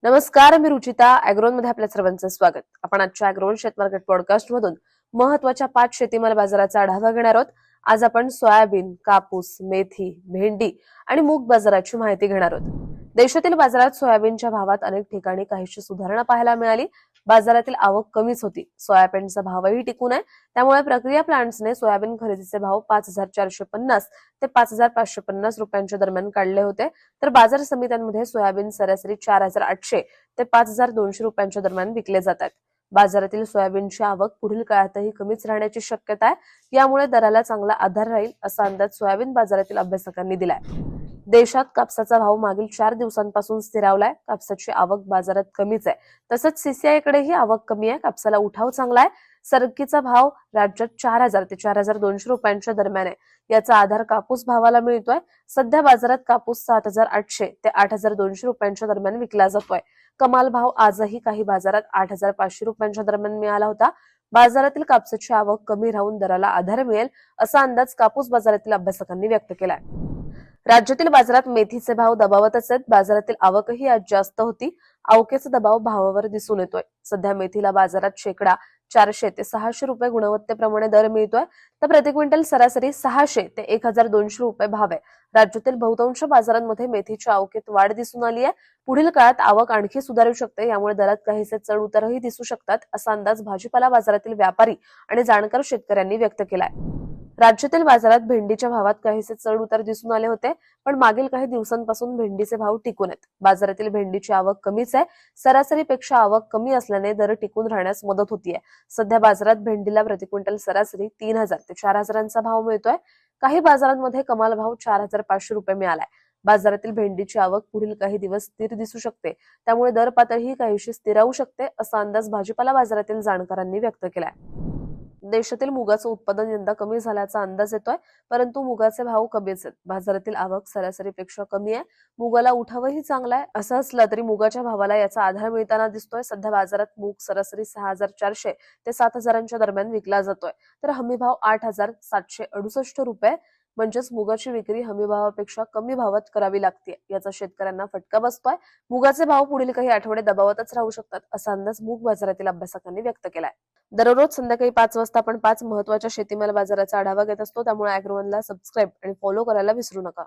नमस्कार, मी रुचिता. अॅग्रोन मध्ये आपल्या सर्वांचं स्वागत. आपण आजच्या अॅग्रोन शेत मार्केट पॉडकास्ट मधून महत्वाच्या 5 शेतीमाल बाजाराचा आढावा घेणार आहोत. आज आपण सोयाबीन, कापूस, मेथी, भेंडी आणि मूग बाजाराची माहिती घेणार आहोत. देशातील बाजारात सोयाबीनच्या भावात अनेक ठिकाणी काहीशी सुधारणा पाहायला मिळाली. बाजारातील आवक कमीच होती. सोयाबीनचा भावही टिकून आहे. त्यामुळे प्रक्रिया प्लांट्सने सोयाबीन खरेदीचे भाव 5,450 ते 5,550 रुपयांच्या दरम्यान काढले होते. तर बाजार समित्यांमध्ये सोयाबीन सरासरी 4,800 ते 5,200 रुपयांच्या दरम्यान विकले जातात. बाजारातील सोयाबीनची आवक पुढील काळातही कमीच राहण्याची शक्यता आहे. यामुळे दराला चांगला आधार राहील असा अंदाज सोयाबीन बाजारातील अभ्यासकांनी दिलाय. देशात कापसाचा भाव मागील 4 दिवसांपासून स्थिरावलाय. कापसाची आवक बाजारात कमीच आहे. तसंच सीसीआयकडेही आवक कमी आहे. कापसाला उठाव चांगला आहे. सरकीचा भाव राज्यात 4,000 ते 4,200 रुपयांच्या दरम्यान आहे. याचा आधार कापूस भावाला मिळतोय. सध्या बाजारात कापूस 7,800 ते 8,200 रुपयांच्या दरम्यान विकला जातोय. कमाल भाव आजही काही बाजारात 8,500 रुपयांच्या दरम्यान मिळाला होता. बाजारातील कापसाची आवक कमी राहून दराला आधार मिळेल असा अंदाज कापूस बाजारातील अभ्यासकांनी व्यक्त केलाय. राज्यातील बाजारात मेथीचे भाव दबावतच आहेत. बाजारातील आवकही आज जास्त होती. आवकेचा दबाव भावावर दिसून येतोय. सध्या मेथीला बाजारात शेकडा 400 ते 600 रुपये गुणवत्तेप्रमाणे दर मिळतोय. तर प्रति क्विंटल सरासरी 600 ते 1,200 रुपये भाव आहे. राज्यातील बहुतांश बाजारांमध्ये मेथीच्या आवकेत वाढ दिसून आली आहे. पुढील काळात आवक आणखी सुधारू शकते. यामुळे दरात काहीसे चढ उतारही दिसू शकतात असा अंदाज भाजीपाला बाजारातील व्यापारी आणि जाणकार शेतकऱ्यांनी व्यक्त केलाय. राज्यातील बाजारात भेंडीच्या भावात काहीसे चढ उतार दिसून आले होते, पण मागील काही दिवसांपासून भेंडीचे भाव टिकून आहेत. बाजारातील भेंडीची आवक कमीच आहे. सरासरीपेक्षा आवक कमी असल्याने दर टिकून राहण्यास मदत होतीये. सध्या बाजारात भेंडीला प्रति क्विंटल सरासरी 3,000 ते 4,000चा भाव मिळतोय. काही बाजारांमध्ये कमाल भाव 4,500 रुपये मिळालाय. बाजारातील भेंडीची आवक पुढील काही दिवस स्थिर दिसू शकते. त्यामुळे दर पातळीही काहीशी स्थिरावू शकते असा अंदाज भाजीपाला बाजारातील जाणकारांनी व्यक्त केलाय. देशातील मुगाचं उत्पादन यंदा कमी झाल्याचा अंदाज येतोय, परंतु मुगाचे भाव कमीच आहेत. बाजारातील आवक सरासरीपेक्षा कमी आहे. मुगाला उठावही चांगला आहे. असं असलं तरी मुगाच्या भावाला याचा आधार मिळताना दिसतोय. सध्या बाजारात मूग सरासरी 6,400 ते 7,000च्या दरम्यान विकला जातोय. तर हमी भाव 8,768 रुपये. म्हणजेच मुगाची विक्री हमी भावापेक्षा कमी भावात करावी लागते. याचा शेतकऱ्यांना फटका बसतोय. मुगाचे भाव पुढील काही आठवडे दबावातच राहू शकतात असा अंदाज मूग बाजारातील अभ्यासकांनी व्यक्त केलाय. दररोज संध्याकाळी 5 वाजता आपण 5 महत्वाच्या शेतीमाल बाजाराचा आढावा घेत असतो. त्यामुळे अॅग्रोवनला सबस्क्राईब आणि फॉलो करायला विसरू नका.